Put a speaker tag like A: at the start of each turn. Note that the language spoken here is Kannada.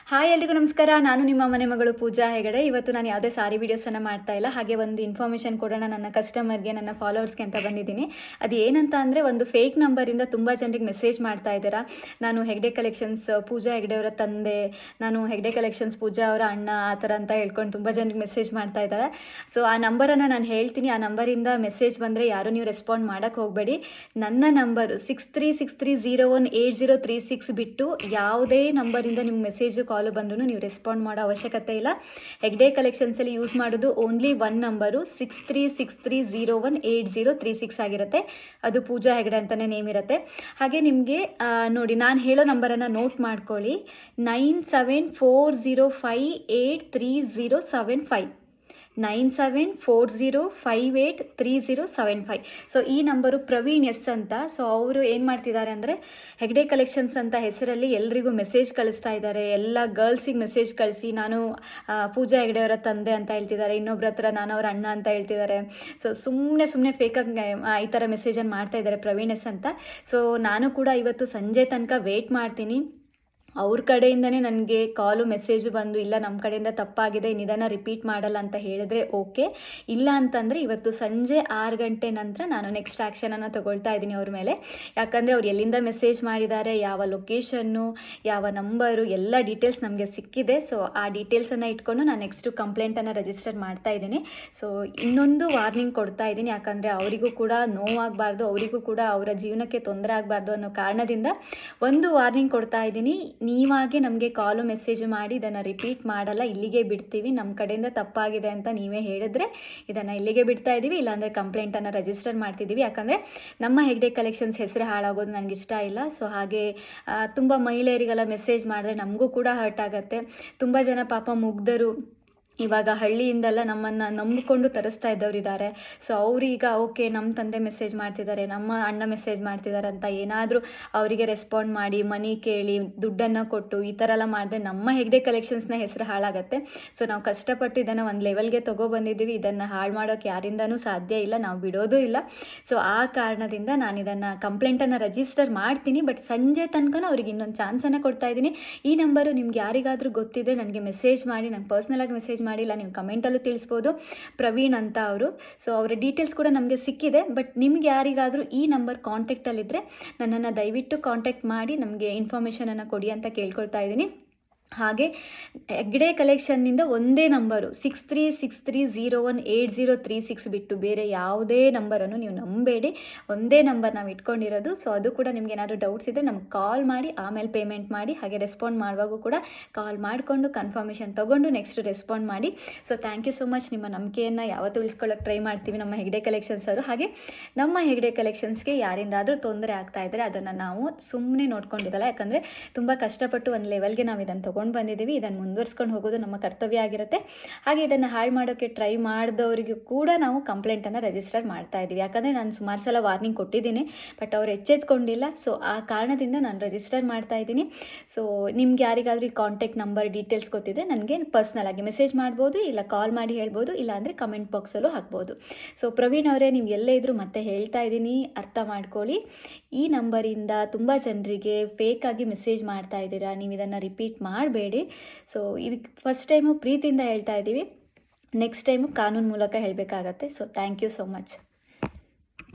A: ಹಾಯ್ ಎಲ್ರಿಗೂ ನಮಸ್ಕಾರ. ನಾನು ನಿಮ್ಮ ಮನೆ ಮಗಳು ಪೂಜಾ ಹೆಗಡೆ. ಇವತ್ತು ನಾನು ಯಾವುದೇ ಸಾರಿ ವೀಡಿಯೋಸನ್ನು ಮಾಡ್ತಾ ಇಲ್ಲ, ಹಾಗೆ ಒಂದು ಇನ್ಫಾರ್ಮೇಷನ್ ಕೊಡೋಣ ನನ್ನ ಕಸ್ಟಮರ್ಗೆ, ನನ್ನ ಫಾಲೋವರ್ಸ್ಗೆ ಅಂತ ಬಂದಿದ್ದೀನಿ. ಅದು ಏನಂತ ಅಂದರೆ, ಒಂದು ಫೇಕ್ ನಂಬರಿಂದ ತುಂಬ ಜನರಿಗೆ ಮೆಸೇಜ್ ಮಾಡ್ತಾ ಇದ್ದೀರಾ. ನಾನು ಹೆಗ್ಡೆ ಕಲೆಕ್ಷನ್ಸ್ ಪೂಜಾ ಹೆಗ್ಡೆ ಅವರ ತಂದೆ, ನಾನು ಹೆಗ್ಡೆ ಕಲೆಕ್ಷನ್ಸ್ ಪೂಜಾ ಅವರ ಅಣ್ಣ, ಆ ಥರ ಅಂತ ಹೇಳ್ಕೊಂಡು ತುಂಬ ಜನರಿಗೆ ಮೆಸೇಜ್ ಮಾಡ್ತಾ ಇದ್ದಾರೆ. ಸೊ ಆ ನಂಬರನ್ನು ನಾನು ಹೇಳ್ತೀನಿ. ಆ ನಂಬರಿಂದ ಮೆಸೇಜ್ ಬಂದರೆ ಯಾರೂ ನೀವು ರೆಸ್ಪಾಂಡ್ ಮಾಡೋಕ್ಕೆ ಹೋಗಬೇಡಿ. ನನ್ನ ನಂಬರು 6363018036 ಬಿಟ್ಟು ಯಾವುದೇ ನಂಬರಿಂದ ನಿಮ್ಮ ಮೆಸೇಜು ಕಾಲು ಬಂದರೂ ನೀವು ರೆಸ್ಪಾಂಡ್ ಮಾಡೋ ಅವಶ್ಯಕತೆ ಇಲ್ಲ. ಹೆಗ್ಡೆ ಕಲೆಕ್ಷನ್ಸಲ್ಲಿ ಯೂಸ್ ಮಾಡೋದು ಓನ್ಲಿ ಒನ್ ನಂಬರು 6363018036 ಆಗಿರುತ್ತೆ. ಅದು ಪೂಜಾ ಹೆಗ್ಡೆ ಅಂತಲೇ ನೇಮ್ ಇರುತ್ತೆ. ಹಾಗೆ ನಿಮಗೆ ನೋಡಿ, ನಾನು ಹೇಳೋ ನಂಬರನ್ನು ನೋಟ್ ಮಾಡ್ಕೊಳ್ಳಿ. 9740583075 9740583075. ಸೊ ಈ ನಂಬರು ಪ್ರವೀಣ್ ಎಸ್ ಅಂತ. ಸೊ ಅವರು ಏನು ಮಾಡ್ತಿದ್ದಾರೆ ಅಂದರೆ, ಹೆಗ್ಡೆ ಕಲೆಕ್ಷನ್ಸ್ ಅಂತ ಹೆಸರಲ್ಲಿ ಎಲ್ರಿಗೂ ಮೆಸೇಜ್ ಕಳಿಸ್ತಾ ಇದ್ದಾರೆ. ಎಲ್ಲ ಗರ್ಲ್ಸಿಗೆ ಮೆಸೇಜ್ ಕಳಿಸಿ ನಾನು ಪೂಜಾ ಹೆಗ್ಡೆ ಅವರ ತಂದೆ ಅಂತ ಹೇಳ್ತಿದ್ದಾರೆ, ಇನ್ನೊಬ್ರ ಹತ್ರ ನಾನು ಅವರ ಅಣ್ಣ ಅಂತ ಹೇಳ್ತಿದ್ದಾರೆ. ಸೊ ಸುಮ್ಮನೆ ಫೇಕಾಗಿ ಈ ಥರ ಮೆಸೇಜನ್ನು ಮಾಡ್ತಾ ಇದ್ದಾರೆ ಪ್ರವೀಣ್ ಎಸ್ ಅಂತ. ಸೊ ನಾನು ಕೂಡ ಇವತ್ತು ಸಂಜೆ ತನಕ ವೇಟ್ ಮಾಡ್ತೀನಿ. ಅವ್ರ ಕಡೆಯಿಂದನೇ ನನಗೆ ಕಾಲು ಮೆಸೇಜು ಬಂದು, ಇಲ್ಲ ನಮ್ಮ ಕಡೆಯಿಂದ ತಪ್ಪಾಗಿದೆ, ನಿಧಾನ ರಿಪೀಟ್ ಮಾಡಲ್ಲ ಅಂತ ಹೇಳಿದ್ರೆ ಓಕೆ. ಇಲ್ಲ ಅಂತಂದರೆ ಇವತ್ತು ಸಂಜೆ 6 ಗಂಟೆ ನಂತರ ನಾನು ನೆಕ್ಸ್ಟ್ ಆ್ಯಕ್ಷನನ್ನು ತೊಗೊಳ್ತಾ ಇದ್ದೀನಿ ಅವ್ರ ಮೇಲೆ. ಯಾಕಂದರೆ ಅವ್ರು ಎಲ್ಲಿಂದ ಮೆಸೇಜ್ ಮಾಡಿದ್ದಾರೆ, ಯಾವ ಲೊಕೇಶನ್ನು, ಯಾವ ನಂಬರು, ಎಲ್ಲ ಡೀಟೇಲ್ಸ್ ನಮಗೆ ಸಿಕ್ಕಿದೆ. ಸೊ ಆ ಡೀಟೇಲ್ಸನ್ನು ಇಟ್ಕೊಂಡು ನಾನು ನೆಕ್ಸ್ಟು ಕಂಪ್ಲೇಂಟನ್ನು ರಿಜಿಸ್ಟರ್ ಮಾಡ್ತಾ ಇದ್ದೀನಿ. ಸೊ ಇನ್ನೊಂದು ವಾರ್ನಿಂಗ್ ಕೊಡ್ತಾ ಇದ್ದೀನಿ, ಯಾಕಂದರೆ ಅವರಿಗೂ ಕೂಡ ನೋವಾಗಬಾರ್ದು, ಅವರಿಗೂ ಕೂಡ ಅವರ ಜೀವನಕ್ಕೆ ತೊಂದರೆ ಆಗಬಾರ್ದು ಅನ್ನೋ ಕಾರಣದಿಂದ ಒಂದು ವಾರ್ನಿಂಗ್ ಕೊಡ್ತಾ ಇದ್ದೀನಿ. ನೀವಾಗೆ ನಮಗೆ ಕಾಲು ಮೆಸೇಜ್ ಮಾಡಿ ಇದನ್ನು ರಿಪೀಟ್ ಮಾಡಲ್ಲ, ಇಲ್ಲಿಗೆ ಬಿಡ್ತೀವಿ, ನಮ್ಮ ಕಡೆಯಿಂದ ತಪ್ಪಾಗಿದೆ ಅಂತ ನೀವೇ ಹೇಳಿದ್ರೆ ಇದನ್ನು ಇಲ್ಲಿಗೆ ಬಿಡ್ತಾ ಇದ್ದೀವಿ, ಇಲ್ಲಾಂದರೆ ಕಂಪ್ಲೇಂಟನ್ನು ರಿಜಿಸ್ಟರ್ ಮಾಡ್ತಿದ್ದೀವಿ. ಯಾಕಂದರೆ ನಮ್ಮ ಹೆಗ್ಡೆ ಕಲೆಕ್ಷನ್ಸ್ ಹೆಸರು ಹಾಳಾಗೋದು ನನಗೆ ಇಷ್ಟ ಇಲ್ಲ. ಸೊ ಹಾಗೆ ತುಂಬ ಮಹಿಳೆಯರಿಗೆಲ್ಲ ಮೆಸೇಜ್ ಮಾಡಿದ್ರೆ ನಮಗೂ ಕೂಡ ಹರ್ಟ್ ಆಗುತ್ತೆ. ತುಂಬ ಜನ ಪಾಪ ಮುಗ್ಧರು ಇವಾಗ ಹಳ್ಳಿಯಿಂದೆಲ್ಲ ನಮ್ಮನ್ನು ನಂಬಿಕೊಂಡು ತರಿಸ್ತಾ ಇದ್ದವರಿದ್ದಾರೆ. ಸೊ ಅವರೀಗ ಓಕೆ, ನಮ್ಮ ತಂದೆ ಮೆಸೇಜ್ ಮಾಡ್ತಿದ್ದಾರೆ, ನಮ್ಮ ಅಣ್ಣ ಮೆಸೇಜ್ ಮಾಡ್ತಿದ್ದಾರೆ ಅಂತ ಏನಾದರೂ ಅವರಿಗೆ ರೆಸ್ಪಾಂಡ್ ಮಾಡಿ ಮನಿ ಕೇಳಿ ದುಡ್ಡನ್ನು ಕೊಟ್ಟು ಈ ಥರ ಎಲ್ಲ ಮಾಡಿದ್ರೆ ನಮ್ಮ ಹೆಗ್ಡೆ ಕಲೆಕ್ಷನ್ಸ್ನ ಹೆಸರು ಹಾಳಾಗುತ್ತೆ. ಸೊ ನಾವು ಕಷ್ಟಪಟ್ಟು ಇದನ್ನು ಒಂದು ಲೆವೆಲ್ಗೆ ತೊಗೊಬಂದಿದ್ದೀವಿ. ಇದನ್ನು ಹಾಳು ಮಾಡೋಕ್ಕೆ ಯಾರಿಂದನೂ ಸಾಧ್ಯ ಇಲ್ಲ, ನಾವು ಬಿಡೋದು ಇಲ್ಲ. ಸೊ ಆ ಕಾರಣದಿಂದ ನಾನು ಇದನ್ನು ಕಂಪ್ಲೇಂಟನ್ನು ರಿಜಿಸ್ಟರ್ ಮಾಡ್ತೀನಿ. ಬಟ್ ಸಂಜೆ ತನಕ ಅವ್ರಿಗೆ ಇನ್ನೊಂದು ಚಾನ್ಸನ್ನು ಕೊಡ್ತಾ ಇದ್ದೀನಿ. ಈ ನಂಬರು ನಿಮ್ಗೆ ಯಾರಿಗಾದರೂ ಗೊತ್ತಿದ್ದರೆ ನನಗೆ ಮೆಸೇಜ್ ಮಾಡಿ, ನಂಗೆ ಪರ್ಸ್ನಲಾಗಿ ಮೆಸೇಜ್ ಮಾಡಿಲ್ಲ, ನೀವು ಕಮೆಂಟಲ್ಲೂ ತಿಳಿಸ್ಬೋದು. ಪ್ರವೀಣ್ ಅಂತ ಅವರು. ಸೊ ಅವರ ಡೀಟೇಲ್ಸ್ ಕೂಡ ನಮಗೆ ಸಿಕ್ಕಿದೆ. ಬಟ್ ನಿಮ್ಗೆ ಯಾರಿಗಾದರೂ ಈ ನಂಬರ್ ಕಾಂಟ್ಯಾಕ್ಟಲ್ಲಿದ್ದರೆ ನನ್ನನ್ನು ದಯವಿಟ್ಟು ಕಾಂಟ್ಯಾಕ್ಟ್ ಮಾಡಿ ನಮಗೆ ಇನ್ಫಾರ್ಮೇಷನನ್ನು ಕೊಡಿ ಅಂತ ಕೇಳ್ಕೊಳ್ತಾ ಇದ್ದೀನಿ. ಹಾಗೆ ಹೆಗ್ಡೆ ಕಲೆಕ್ಷನ್ನಿಂದ ಒಂದೇ ನಂಬರು 6363018036 ಬಿಟ್ಟು ಬೇರೆ ಯಾವುದೇ ನಂಬರನ್ನು ನೀವು ನಂಬೇಡಿ. ಒಂದೇ ನಂಬರ್ ನಾವು ಇಟ್ಕೊಂಡಿರೋದು. ಸೊ ಅದು ಕೂಡ ನಿಮ್ಗೆ ಏನಾದರೂ ಡೌಟ್ಸ್ ಇದ್ದರೆ ನಮ್ಗೆ ಕಾಲ್ ಮಾಡಿ, ಆಮೇಲೆ ಪೇಮೆಂಟ್ ಮಾಡಿ. ಹಾಗೆ ರೆಸ್ಪಾಂಡ್ ಮಾಡುವಾಗೂ ಕೂಡ ಕಾಲ್ ಮಾಡಿಕೊಂಡು ಕನ್ಫರ್ಮೇಷನ್ ತೊಗೊಂಡು ನೆಕ್ಸ್ಟ್ ರೆಸ್ಪಾಂಡ್ ಮಾಡಿ. So thank you so much. ನಿಮ್ಮ ನಂಬಿಕೆಯನ್ನು ಯಾವತ್ತೂ ಉಳಿಸ್ಕೊಳ್ಳೋಕೆ ಟ್ರೈ ಮಾಡ್ತೀವಿ ನಮ್ಮ ಹೆಗ್ಡೆ ಕಲೆಕ್ಷನ್ಸ್ ಅವರು. ಹಾಗೆ ನಮ್ಮ ಹೆಗ್ಡೆ ಕಲೆಕ್ಷನ್ಸ್ಗೆ ಯಾರಿಂದಾದರೂ ತೊಂದರೆ ಆಗ್ತಾ ಇದ್ದರೆ ಅದನ್ನು ನಾವು ಸುಮ್ಮನೆ ನೋಡ್ಕೊಂಡಿರಲ್ಲ. ಯಾಕಂದರೆ ತುಂಬ ಕಷ್ಟಪಟ್ಟು ಒಂದು ಲೆವೆಲ್ಗೆ ನಾವು ಇದನ್ನು ತೊಗೊಂಡು ಬಂದಿದ್ದೀವಿ. ಇದನ್ನು ಮುಂದುವರ್ಸ್ಕೊಂಡು ಹೋಗೋದು ನಮ್ಮ ಕರ್ತವ್ಯ ಆಗಿರುತ್ತೆ. ಹಾಗೆ ಇದನ್ನು ಹಾಳು ಮಾಡೋಕ್ಕೆ ಟ್ರೈ ಮಾಡಿದವರಿಗೂ ಕೂಡ ನಾವು ಕಂಪ್ಲೇಂಟನ್ನು ರಿಜಿಸ್ಟರ್ ಮಾಡ್ತಾ ಇದ್ದೀವಿ. ಯಾಕಂದರೆ ನಾನು ಸುಮಾರು ಸಲ ವಾರ್ನಿಂಗ್ ಕೊಟ್ಟಿದ್ದೀನಿ, ಬಟ್ ಅವ್ರು ಎಚ್ಚೆತ್ಕೊಂಡಿಲ್ಲ. ಸೊ ಆ ಕಾರಣದಿಂದ ನಾನು ರಿಜಿಸ್ಟರ್ ಮಾಡ್ತಾ ಇದ್ದೀನಿ. ಸೊ ನಿಮ್ಗೆ ಯಾರಿಗಾದ್ರೂ ಈ ಕಾಂಟ್ಯಾಕ್ಟ್ ನಂಬರ್ ಡೀಟೇಲ್ಸ್ ಗೊತ್ತಿದೆ ನನಗೆ ಪರ್ಸ್ನಲ್ ಆಗಿ ಮೆಸೇಜ್ ಮಾಡ್ಬೋದು, ಇಲ್ಲ ಕಾಲ್ ಮಾಡಿ ಹೇಳ್ಬೋದು, ಇಲ್ಲಾಂದರೆ ಕಮೆಂಟ್ ಬಾಕ್ಸಲ್ಲೂ ಹಾಕ್ಬೋದು. ಸೊ ಪ್ರವೀಣ್ ಅವರೇ, ನೀವು ಎಲ್ಲೇ ಇದ್ದರೂ ಮತ್ತೆ ಹೇಳ್ತಾ ಇದ್ದೀನಿ, ಅರ್ಥ ಮಾಡ್ಕೊಳ್ಳಿ. ಈ ನಂಬರಿಂದ ತುಂಬ ಜನರಿಗೆ ಫೇಕಾಗಿ ಮೆಸೇಜ್ ಮಾಡ್ತಾ ಇದ್ದೀರಾ. ನೀವು ಇದನ್ನು ರಿಪೀಟ್ ಮಾಡಬೇಡಿ. ಸೊ ಇದಕ್ಕೆ ಫಸ್ಟ್ ಟೈಮು ಪ್ರೀತಿಯಿಂದ ಹೇಳ್ತಾ ಇದ್ದೀವಿ, ನೆಕ್ಸ್ಟ್ ಟೈಮು ಕಾನೂನು ಮೂಲಕ ಹೇಳಬೇಕಾಗತ್ತೆ. So thank you so much.